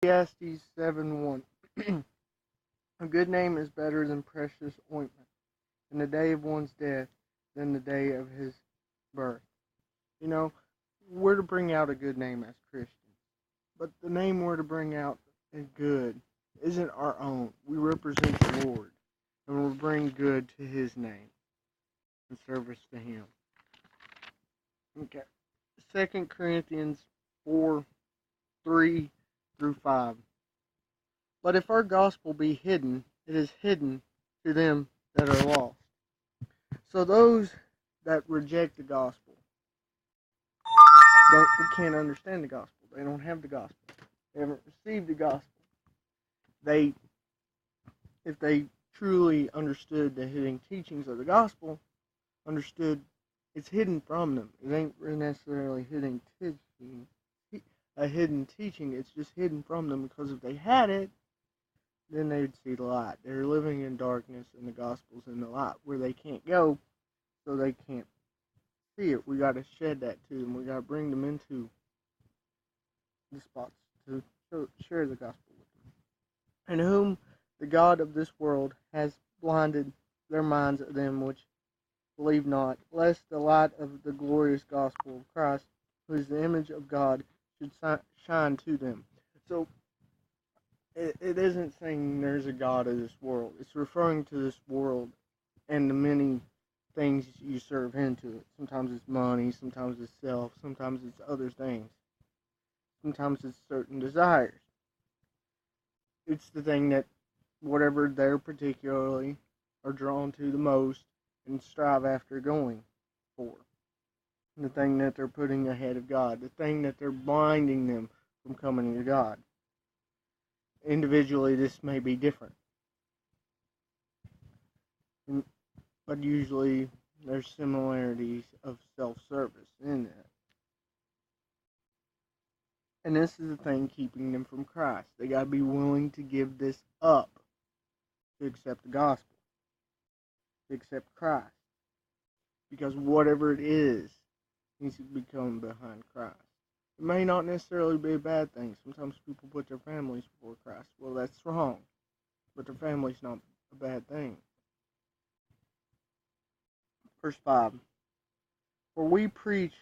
Ecclesiastes 7:1. A good name is better than precious ointment, and the day of one's death than the day of his birth. You know, we're to bring out a good name as Christians, but the name we're to bring out is good isn't our own. We represent the Lord, and we'll bring good to his name and service to him. Okay. 2 Corinthians 4:3-5. But if our gospel be hidden, it is hidden to them that are lost. So those that reject the gospel can't understand the gospel. They don't have the gospel. They haven't received the gospel. If they truly understood the hidden teachings of the gospel, understood it's hidden from them. It ain't necessarily hidden teaching. A hidden teaching, it's just hidden from them, because if they had it, then they'd see the light. They're living in darkness, and the gospel's in the light, where they can't go, so they can't see it. We got to shed that to them. We got to bring them into the spots to share the gospel with them. And whom the God of this world has blinded their minds of them which believe not, lest the light of the glorious gospel of Christ, who is the image of God, should shine to them. So, it isn't saying there's a God of this world. It's referring to this world and the many things you serve into it. Sometimes it's money, sometimes it's self, sometimes it's other things. Sometimes it's certain desires. It's the thing that whatever they're particularly are drawn to the most and strive after going for. The thing that they're putting ahead of God. The thing that they're blinding them from coming to God. Individually, this may be different. But usually, there's similarities of self-service in that. And this is the thing keeping them from Christ. They got to be willing to give this up to accept the gospel, to accept Christ. Because whatever it is needs to become behind Christ. It may not necessarily be a bad thing. Sometimes people put their families before Christ. Well, that's wrong. But their family's not a bad thing. Verse 5. For we preach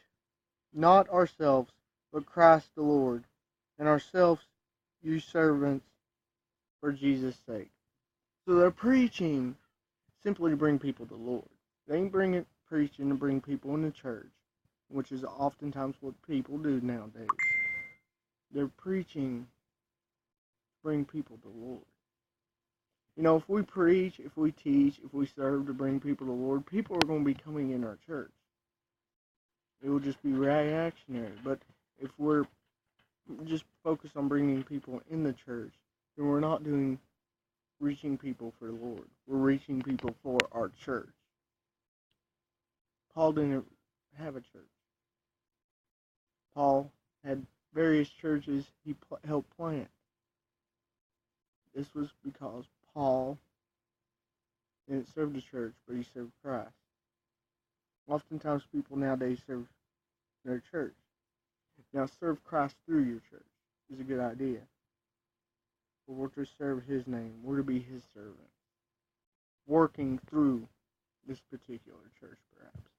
not ourselves, but Christ the Lord, and ourselves you servants for Jesus' sake. So they're preaching simply to bring people to the Lord. They ain't preaching to bring people in the church, which is oftentimes what people do nowadays. They're preaching to bring people to the Lord. You know, if we preach, if we teach, if we serve to bring people to the Lord, people are going to be coming in our church. It will just be reactionary. But if we're just focused on bringing people in the church, then we're not reaching people for the Lord. We're reaching people for our church. Paul didn't have a church. Paul had various churches he helped plant. This was because Paul didn't serve the church, but he served Christ. Oftentimes people nowadays serve their church. Now, serve Christ through your church is a good idea. But we're to serve his name. We're to be his servant. Working through this particular church, perhaps.